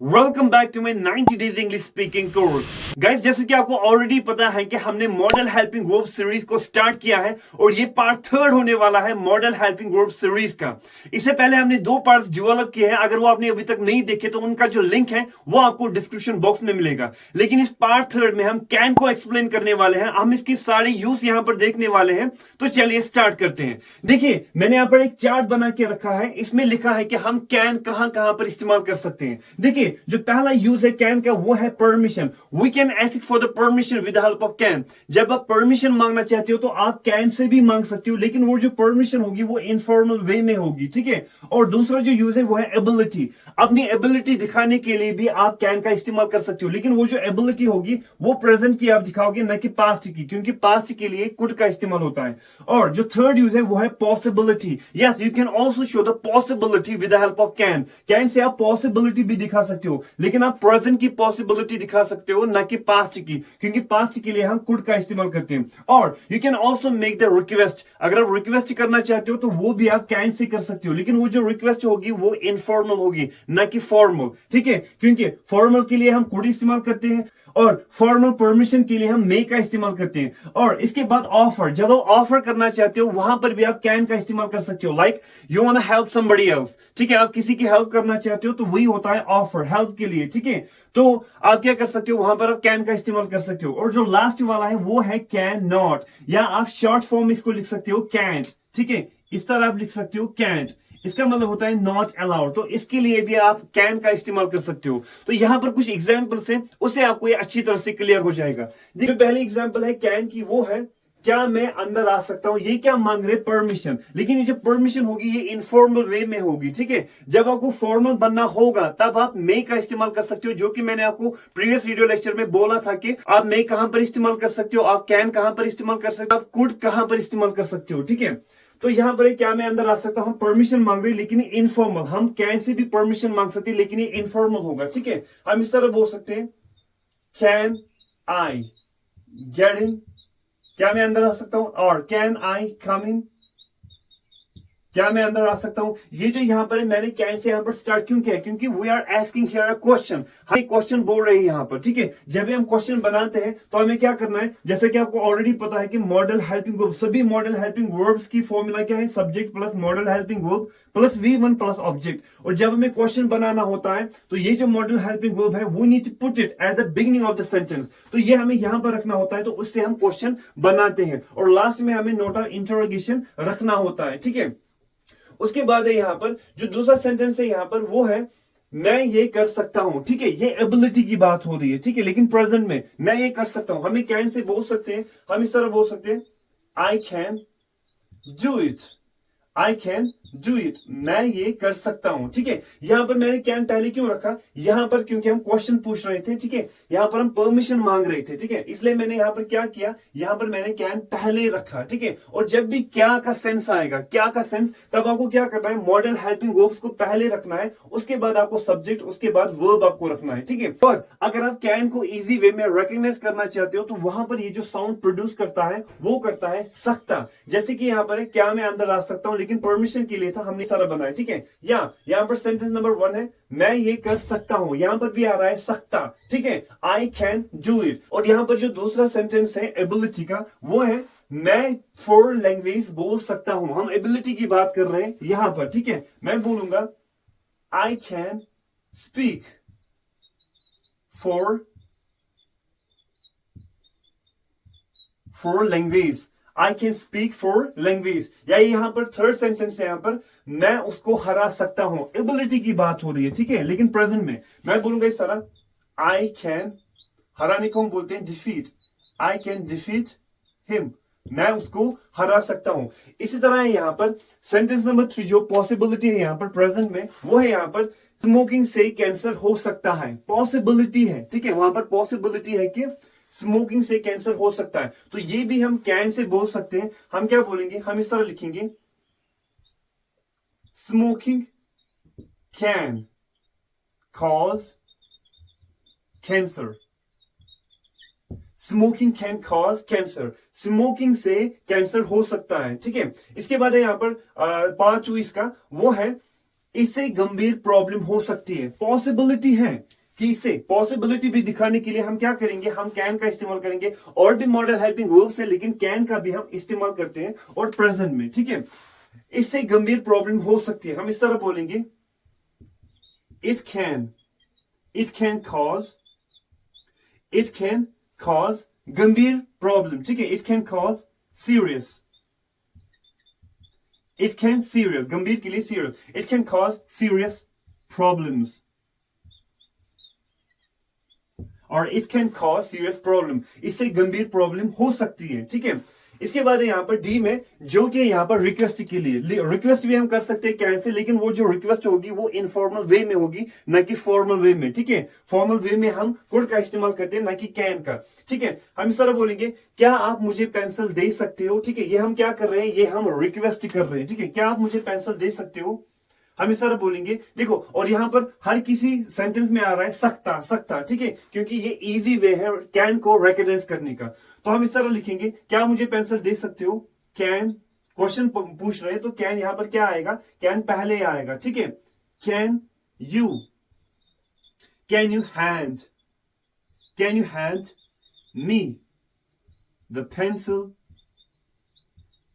Welcome back to my 90 days English speaking course. Guys, जैसे कि आपको ऑलरेडी पता है कि हमने मॉडल हेल्पिंग वर्ब सीरीज को स्टार्ट किया है और ये पार्ट थर्ड होने वाला है मॉडल हेल्पिंग वर्ब सीरीज का। इससे पहले हमने दो पार्ट्स डेवलप किए हैं। अगर वो आपने अभी तक नहीं देखे तो उनका जो लिंक है वो आपको डिस्क्रिप्शन बॉक्स में मिलेगा। लेकिन इस पार्ट थर्ड में हम कैन को एक्सप्लेन करने वाले हैं, हम इसकी सारे यूज यहाँ पर देखने वाले हैं। तो चलिए स्टार्ट करते हैं। देखिए, मैंने यहाँ पर एक चार्ट बना के रखा है, इसमें लिखा है कि हम कैन कहां कहां पर इस्तेमाल कर सकते हैं। देखिए, जो पहला यूज है कैन का वो है permission. We can ask for the permission with the help of can. जब आप परमिशन मांगना चाहते हो तो आप कैन से भी मांग सकते हो, लेकिन वो जो परमिशन होगी वो इनफॉर्मल वे में होगी, ठीक है। और दूसरा जो यूज है वो है एबिलिटी। अपनी एबिलिटी दिखाने के लिए भी आप कैन का इस्तेमाल कर सकते हो, लेकिन वो जो एबिलिटी होगी वो प्रेजेंट की आप दिखाओगे, न कि पास्ट की, क्योंकि पास्ट के लिए कुड का इस्तेमाल होता है। और जो थर्ड यूज है वो है possibility. Yes, you can also show the possibility with the help of can. Can say आप पॉसिबिलिटी भी दिखा सकते हो, लेकिन आप प्रेजेंट की पॉसिबिलिटी दिखा सकते हो, ना कि पास्ट की, क्योंकि पास्ट के लिए हम कुड का इस्तेमाल करते हैं। और you can also make the request. अगर आप रिक्वेस्ट करना चाहते हो तो वो भी आप कैन से कर सकते हो, लेकिन वो जो रिक्वेस्ट होगी वो इनफॉर्मल होगी, ना कि फॉर्मल, ठीक है। क्योंकि फॉर्मल के लिए हम कुड इस्तेमाल करते हैं और फॉर्मल परमिशन के लिए हम मे का इस्तेमाल करते हैं। और इसके बाद ऑफर, जब आप ऑफर करना चाहते हो वहां पर भी आप कैन का इस्तेमाल कर सकते हो। Like you want to help somebody else, ठीक है। आप किसी की हेल्प करना चाहते हो तो वही होता है ऑफर, हेल्प के लिए, ठीक है। तो आप क्या कर सकते हो, वहां पर आप कैन का इस्तेमाल कर सकते हो। और जो लास्ट वाला है वो है कैन नॉट, या आप शॉर्ट फॉर्म इसको लिख सकते हो कैंट, ठीक है। इस तरह आप लिख सकते हो कैंट, इसका मतलब होता है नॉट अलाउड। तो इसके लिए भी आप कैन का इस्तेमाल कर सकते हो। तो यहां पर कुछ एग्जांपल्स हैं, उससे आपको ये अच्छी तरह से क्लियर हो जाएगा। जो पहली एग्जांपल है कैन की वो है, क्या मैं अंदर आ सकता हूं। ये क्या मांग रहे, परमिशन। लेकिन ये जो परमिशन होगी ये इनफॉर्मल वे में होगी, ठीक है। जब आपको फॉर्मल बनना होगा तब आप मे का इस्तेमाल कर सकते हो, जो कि मैंने आपको प्रीवियस वीडियो लेक्चर में बोला था कि आप मे कहां पर इस्तेमाल कर सकते हो, आप कैन कहां पर इस्तेमाल कर सकते हो, आप कुड कहां पर इस्तेमाल कर सकते हो, ठीक है। तो यहां पर क्या मैं अंदर आ सकता हूं, हम परमिशन मांग रहे हैं लेकिन इनफॉर्मल। हम कैन से भी परमिशन मांग सकते हैं, लेकिन ये इनफॉर्मल होगा, ठीक है। हम इस तरह बोल सकते हैं, कैन आई गेट इन, क्या मैं अंदर आ सकता हूं। और कैन आई कम इन, क्या मैं अंदर आ सकता हूं। ये जो यहां पर है, मैंने कैन से यहां पर स्टार्ट क्यों किया, क्योंकि we are asking here a question. हम क्वेश्चन बोल रहे हैं यहां पर, ठीक है। जब भी हम क्वेश्चन बनाते हैं तो हमें क्या करना है, जैसे कि आपको ऑलरेडी पता है कि मॉडल हेल्पिंग वर्ब, सभी मॉडल हेल्पिंग वर्ब्स की फॉर्मूला क्या है, subject plus model helping verb plus V1 plus object. और जब हमें क्वेश्चन बनाना होता है तो ये जो मॉडल हेल्पिंग वर्ब है वो need to put it at the beginning of the sentence. तो ये हमें यहां पर रखना होता है, तो उससे हम क्वेश्चन बनाते हैं। और लास्ट में हमें नोट ऑफ इंटरोगेशन रखना होता है, ठीक है। उसके बाद है यहां पर जो दूसरा सेंटेंस है यहां पर वो है, मैं ये कर सकता हूं, ठीक है। ये एबिलिटी की बात हो रही है, ठीक है। लेकिन प्रेजेंट में मैं ये कर सकता हूं, हमें कैन से बोल सकते हैं, हम इस तरह बोल सकते हैं, I can do it, I can do it, मैं ये कर सकता हूं, ठीक है। यहां पर मैंने कैन पहले क्यों रखा, यहां पर क्योंकि हम क्वेश्चन पूछ रहे थे, ठीक है। यहां पर हम परमिशन मांग रहे थे, ठीक है। इसलिए मैंने यहां पर क्या किया, यहां पर मैंने कैन पहले रखा, ठीक है। और जब भी क्या का सेंस आएगा, क्या का सेंस, तब आपको क्या करना है, मॉडल हेल्पिंग वर्ब्स को पहले रखना है, उसके बाद आपको सब्जेक्ट, उसके बाद वर्ब आपको रखना है, ठीक है। और अगर आप कैन को इजी वे में रिकॉग्नाइज करना चाहते हो तो वहां पर ये जो साउंड प्रोड्यूस करता है वो करता है सकता। जैसे कि यहां पर है, क्या मैं अंदर आ सकता हूं, लेकिन परमिशन के लिए था, हमने सारा बनाया, ठीक है। यहां पर सेंटेंस नंबर 1 है, मैं ये कर सकता हूं, यहां पर भी आ रहा है सकता, ठीक है, आई कैन डू इट। और यहां पर जो दूसरा सेंटेंस है एबिलिटी का वो है, मैं 4 लैंग्वेज बोल सकता हूं। हम एबिलिटी की बात कर रहे हैं यहां पर, ठीक है। मैं बोलूंगा I can speak 4 language, I can speak 4 language. या यहां पर थर्ड सेंटेंस है, यहां पर मैं उसको हरा सकता हूं, एबिलिटी की बात हो रही है, ठीक है। लेकिन प्रेजेंट में मैं बोलूंगा इस तरह, आई कैन, हराने को हम बोलते हैं defeat, I can defeat him, मैं उसको हरा सकता हूं। इसी तरह है यहां पर सेंटेंस नंबर 3, जो पॉसिबिलिटी है यहां पर प्रेजेंट में, वो है यहां पर स्मोकिंग से कैंसर हो सकता है, पॉसिबिलिटी है, ठीक है। वहां पर पॉसिबिलिटी है कि स्मोकिंग से कैंसर हो सकता है। तो ये भी हम कैन से बोल सकते हैं। हम क्या बोलेंगे, हम इस तरह लिखेंगे, smoking can cause cancer, smoking can cause cancer, smoking से कैंसर हो सकता है, ठीक है। इसके बाद है यहां पर 5 इसका वो है, इससे गंभीर प्रॉब्लम हो सकती है। पॉसिबिलिटी है कि इससे पॉसिबिलिटी भी दिखाने के लिए हम क्या करेंगे, हम कैन का इस्तेमाल करेंगे। और भी मॉडल हेल्पिंग वर्ब्स है, लेकिन कैन का भी हम इस्तेमाल करते हैं और प्रेजेंट में, ठीक है। इससे गंभीर प्रॉब्लम हो सकती है, हम इस तरह बोलेंगे इट कैन कॉज गंभीर प्रॉब्लम, ठीक है। इट कैन कॉज सीरियस, गंभीर के लिए serious, it can cause serious problems, और it can cause serious problem, इससे गंभीर प्रॉब्लम हो सकती है, ठीक है। इसके बाद यहाँ पर डी में, जो कि यहाँ पर रिक्वेस्ट के लिए, रिक्वेस्ट भी हम कर सकते हैं कैसे, लेकिन वो जो रिक्वेस्ट होगी वो इनफॉर्मल वे में होगी, ना कि फॉर्मल वे में, ठीक है। फॉर्मल वे में हम कुड का इस्तेमाल करते हैं, ना कि कैन का, ठीक है। हम इस तरह बोलेंगे, क्या आप मुझे पेंसिल दे सकते हो, ठीक है। ये हम क्या कर रहे हैं, ये हम रिक्वेस्ट कर रहे हैं, ठीक है। क्या आप मुझे पेंसिल दे सकते हो, हम इस तरह बोलेंगे। देखो, और यहां पर हर किसी सेंटेंस में आ रहा है सकता, ठीक है, क्योंकि ये इजी वे है कैन को रिकॉग्नाइज करने का। तो हम इस तरह लिखेंगे, क्या मुझे पेंसिल दे सकते हो, कैन, क्वेश्चन पूछ रहे हैं तो कैन यहां पर क्या आएगा, कैन पहले आएगा, ठीक है। Can you hand me the pencil,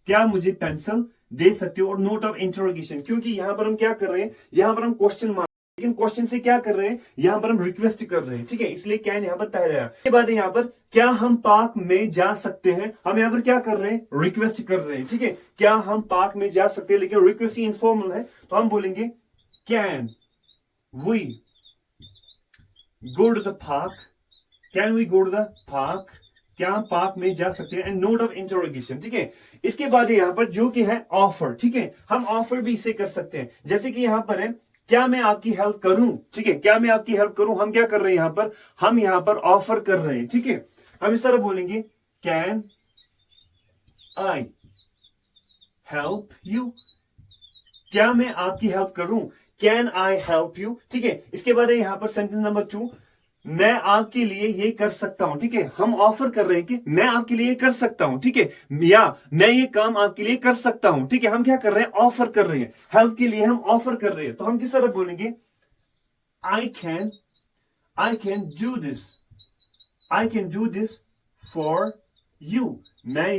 क्या मुझे पेंसिल दे सकते हो, और नोट ऑफ इंटरोगेशन, क्योंकि यहां पर हम क्या कर रहे हैं, यहां पर हम क्वेश्चन मार्क, लेकिन क्वेश्चन से क्या कर रहे हैं, यहां पर हम रिक्वेस्ट कर रहे हैं, ठीक है, इसलिए कैन यहां पर पहले आया। इसके बाद यहां पर क्या हम पार्क में जा सकते हैं, हम यहां पर क्या कर रहे हैं, रिक्वेस्ट कर रहे हैं, ठीक है। क्या हम पार्क में जा सकते हैं, लेकिन रिक्वेस्ट इनफॉर्मल है, तो हम बोलेंगे can we go to the park, क्या हम पार्क में जा सकते हैं, एंड नोट ऑफ इंटरोगेशन, ठीक है। इसके बाद यहां पर जो कि है ऑफर, ठीक है, हम ऑफर भी इसे कर सकते हैं, जैसे कि यहां पर है, क्या मैं आपकी हेल्प करूं, ठीक है, क्या मैं आपकी हेल्प करूं, हम क्या कर रहे हैं यहां पर, हम यहां पर ऑफर कर रहे हैं, ठीक है। हम इस तरह बोलेंगे, कैन आई हेल्प यू, क्या मैं आपकी हेल्प करूं, कैन आई हेल्प यू, ठीक है। इसके बाद यहां पर सेंटेंस नंबर 2, मैं आपके लिए ये कर सकता हूं, ठीक है। हम ऑफर कर रहे हैं कि मैं आपके लिए कर सकता हूं, ठीक है, या मैं ये काम आपके लिए कर सकता हूं, ठीक है। हम क्या कर रहे हैं, ऑफर कर रहे हैं, हेल्प के लिए हम ऑफर कर रहे हैं। तो हम किस तरह बोलेंगे, I can do this for you, मैं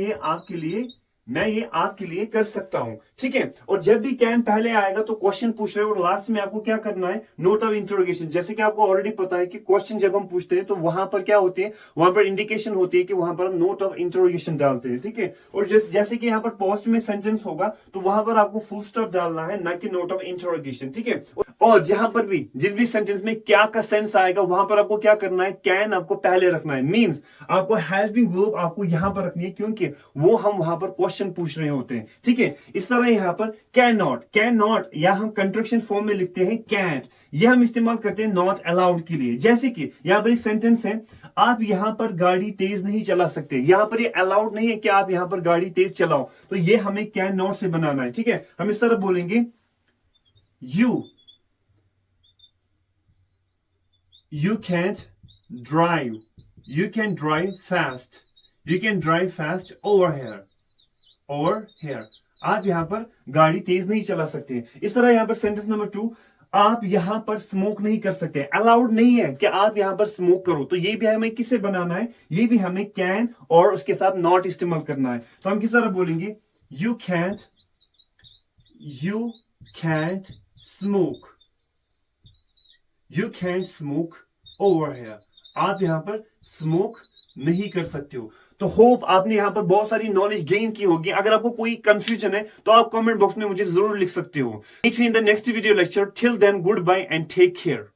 ये आपके लिए कर सकता हूं, ठीक है। और जब भी कैन पहले आएगा तो क्वेश्चन पूछ रहे हैं, और लास्ट में आपको क्या करना है, नोट ऑफ इंटरोगेशन। जैसे कि आपको ऑलरेडी पता है कि क्वेश्चन जब हम पूछते हैं तो वहां पर क्या होती है, वहां पर इंडिकेशन होती है कि वहां पर हम नोट ऑफ इंटरोगेशन डालते हैं, ठीक है। और जैसे कि यहाँ पर पोस्ट में सेंटेंस होगा तो वहां पर आपको फुल स्टॉप डालना है, ना कि नोट ऑफ इंटरोगेशन, ठीक है। और जहां पर भी जिस भी सेंटेंस में क्या का सेंस आएगा वहां पर आपको क्या करना है, कैन आपको पहले रखना है, मींस आपको हेल्पिंग वर्ब आपको यहां पर रखनी है, क्योंकि वो हम वहां पर क्वेश्चन पूछ रहे होते हैं, ठीक है। इस तरह यहां पर कैन नॉट या हम कंट्रक्शन फॉर्म में लिखते हैं कैन, यह हम इस्तेमाल करते हैं नॉट अलाउड के लिए। जैसे कि यहां पर एक सेंटेंस है, आप यहां पर गाड़ी तेज नहीं चला सकते, यहां पर ये अलाउड नहीं है कि आप यहां पर गाड़ी तेज चलाओ, तो ये हमें कैन नॉट से बनाना है, ठीक है। हम इस तरह बोलेंगे, You can drive fast over here. आप यहां पर गाड़ी तेज नहीं चला सकते। इस तरह यहां पर सेंटेंस नंबर 2, आप यहां पर स्मोक नहीं कर सकते, अलाउड नहीं है कि आप यहां पर स्मोक करो, तो ये भी हमें किसे बनाना है, ये भी हमें कैन और उसके साथ नॉट इस्तेमाल करना है। तो हम किस तरह बोलेंगे, You can't smoke over here. आप यहां पर स्मोक नहीं कर सकते हो। तो होप आपने यहां पर बहुत सारी नॉलेज गेन की होगी। अगर आपको कोई कंफ्यूजन है तो आप कमेंट बॉक्स में मुझे जरूर लिख सकते हो। Meet you in the next video lecture. Till then, goodbye and take care.